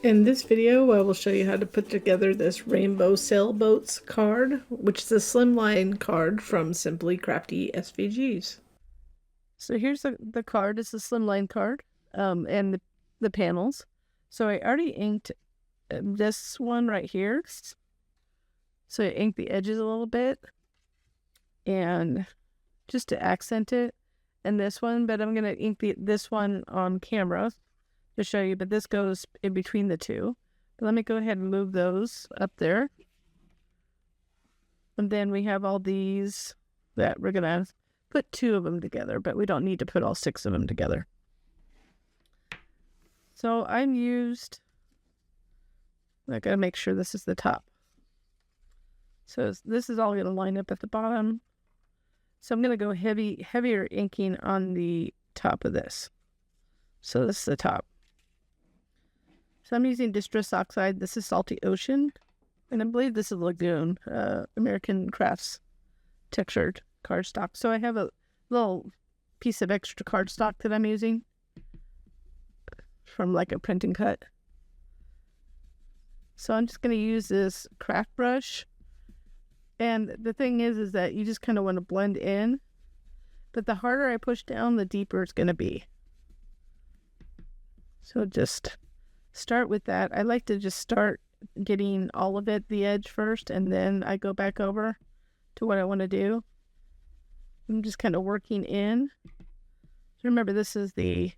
In this video, I will show you how to put together this Rainbow Sailboats card, which is a slimline card from Simply Crafty SVGs. So here's the card. It's a slimline card, and the panels. So I already inked this one right here. So I inked the edges a little bit, and just to accent it, and this one, but I'm gonna ink this one on camera to show you, but this goes in between the two. But let me go ahead and move those up there. And then we have all these that we're gonna put 2 of them together, but we don't need to put all 6 of them together. So I gotta make sure this is the top. So this is all gonna line up at the bottom. So I'm gonna go heavier inking on the top of this. So this is the top. So I'm using Distress Oxide. This is Salty Ocean. And I believe this is Lagoon, American Crafts textured cardstock. So I have a little piece of extra cardstock that I'm using from like a print and cut. So I'm just going to use this craft brush. And the thing is that you just kind of want to blend in. But the harder I push down, the deeper it's going to be. So just start with that. I like to just start getting all of it, the edge first, and then I go back over to what I want to do. I'm just kind of working in. So remember, this is the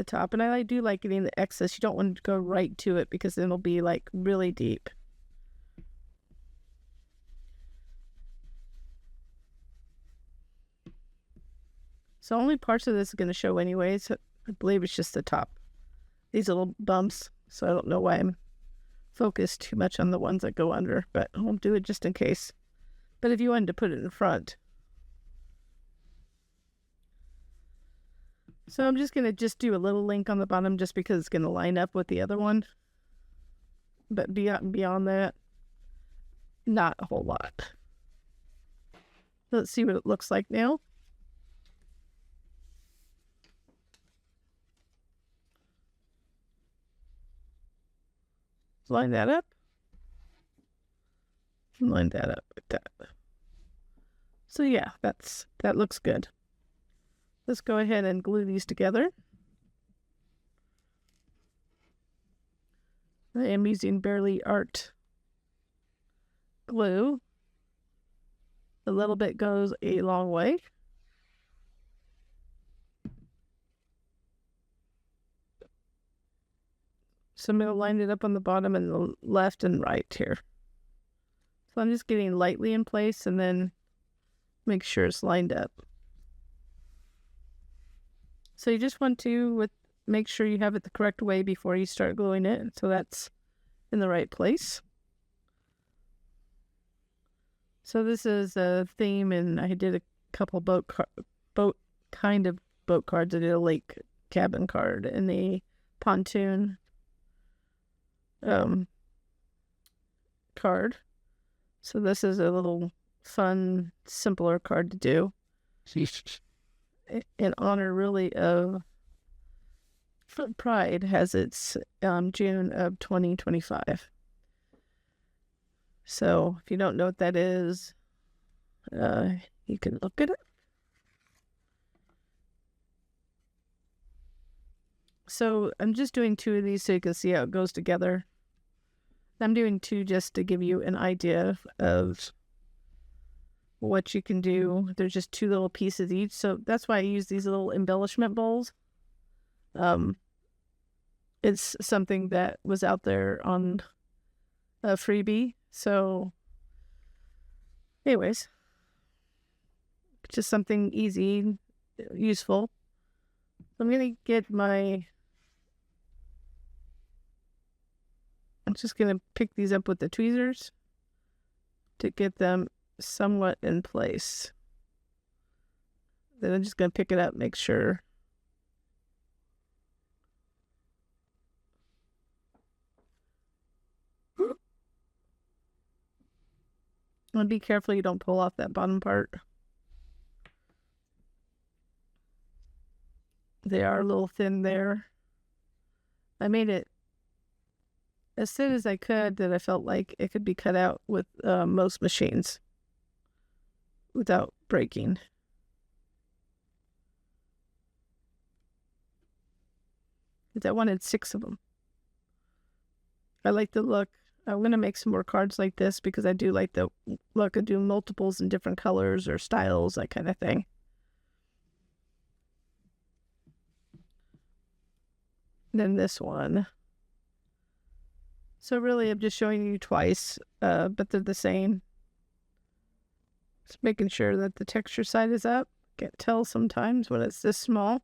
top, and I do like getting the excess. You don't want to go right to it because then it'll be like really deep. So only parts of this is going to show anyways. I believe it's just the top. These little bumps, so I don't know why I'm focused too much on the ones that go under, but I'll do it just in case. But if you wanted to put it in front. So I'm just going to do a little link on the bottom just because it's going to line up with the other one. But beyond that, not a whole lot. Let's see what it looks like now. Line that up. Line that up like that. So yeah, that looks good. Let's go ahead and glue these together. I am using Barely Art glue. A little bit goes a long way. So I'm going to line it up on the bottom and the left and right here. So I'm just getting lightly in place and then make sure it's lined up. So you just want to make sure you have it the correct way before you start gluing it. So that's in the right place. So this is a theme, and I did a couple boat kind of boat cards. I did a lake cabin card and a pontoon card. So this is a little fun, simpler card to do in honor really of Pride. Has its June of 2025. So if you don't know what that is, you can look it up. So I'm just doing 2 of these so you can see how it goes together. I'm doing 2 just to give you an idea of what you can do. There's just 2 little pieces each. So that's why I use these little embellishment bowls. It's something that was out there on a freebie. So anyways, just something easy, useful. I'm going to get I'm just going to pick these up with the tweezers to get them somewhat in place. Then I'm just going to pick it up, make sure. And be careful you don't pull off that bottom part. They are a little thin there. I made it as thin as I could that I felt like it could be cut out with most machines without breaking. Because I wanted 6 of them. I like the look. I'm going to make some more cards like this because I do like the look of doing multiples in different colors or styles, that kind of thing. Then this one. So really I'm just showing you twice, but they're the same. Just making sure that the texture side is up. Can't tell sometimes when it's this small.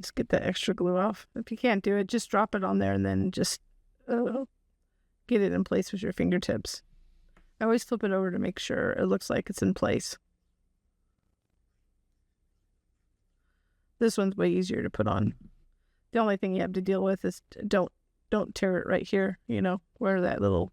Just get that extra glue off. If you can't do it, just drop it on there and then just get it in place with your fingertips. I always flip it over to make sure it looks like it's in place. This one's way easier to put on. The only thing you have to deal with is don't tear it right here, you know, where that little...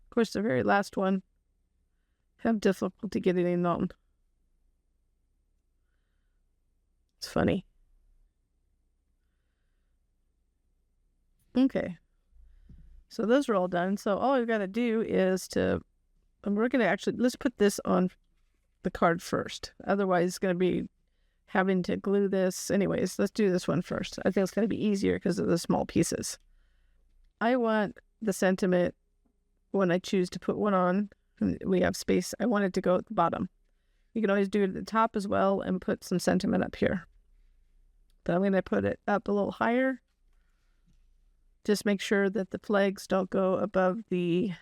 Of course, the very last one, have difficulty getting it on. It's funny. Okay. So those are all done. So all I've got to do is and we're going to actually, let's put this on the card first. Otherwise, it's going to be having to glue this. Anyways, let's do this one first. I think it's going to be easier because of the small pieces. I want the sentiment when I choose to put one on. We have space. I want it to go at the bottom. You can always do it at the top as well and put some sentiment up here. But I'm going to put it up a little higher. Just make sure that the flags don't go above the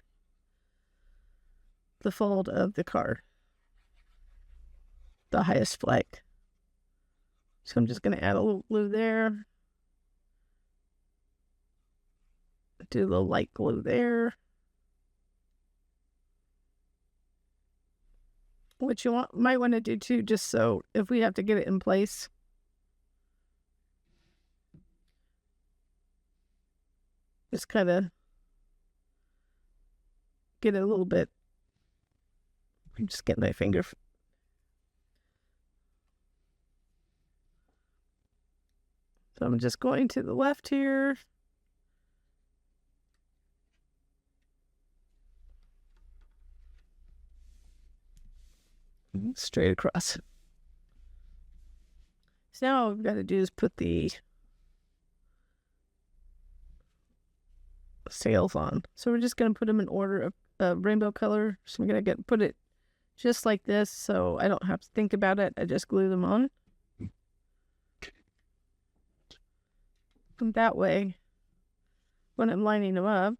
fold of the card. The highest flag. So I'm just going to add a little glue there. Do a little light glue there. What you might want to do too, just so if we have to get it in place. Just kind of get it a little bit. I'm just getting my finger. So I'm just going to the left here. Straight across. So now all we've got to do is put the sails on. So we're just going to put them in order of rainbow color. So I'm going to put it just like this so I don't have to think about it. I just glue them on. And that way, when I'm lining them up,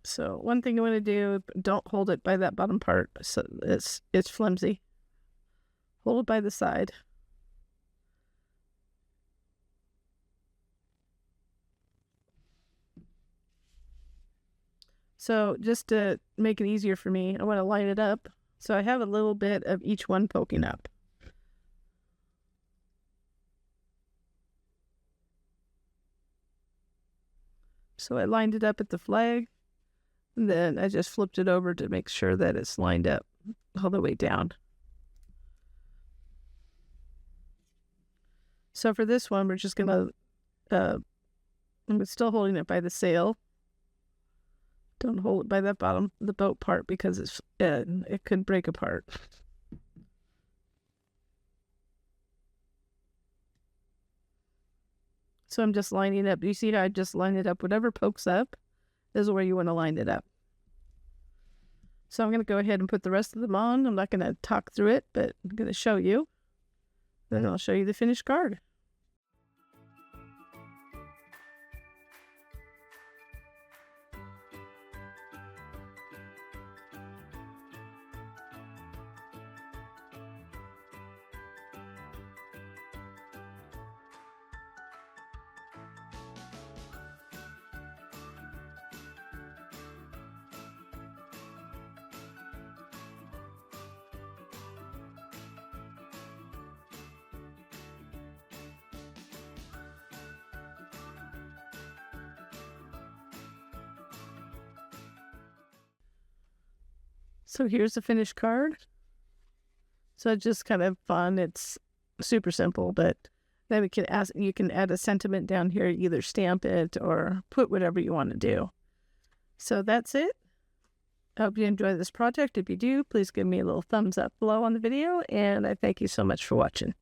so one thing you want to do, don't hold it by that bottom part. So it's flimsy. Hold it by the side. So just to make it easier for me, I want to line it up. So I have a little bit of each one poking up. So I lined it up at the flag. And then I just flipped it over to make sure that it's lined up all the way down. So for this one, we're just going to, I'm still holding it by the sail. Don't hold it by that bottom, the boat part, because it could break apart. So I'm just lining it up. You see how I just line it up? Whatever pokes up is where you want to line it up. So I'm going to go ahead and put the rest of them on. I'm not going to talk through it, but I'm going to show you. Then I'll show you the finished card. So here's the finished card. So it's just kind of fun. It's super simple, but then you can add a sentiment down here, either stamp it or put whatever you want to do. So that's it. I hope you enjoy this project. If you do, please give me a little thumbs up below on the video, and I thank you so much for watching.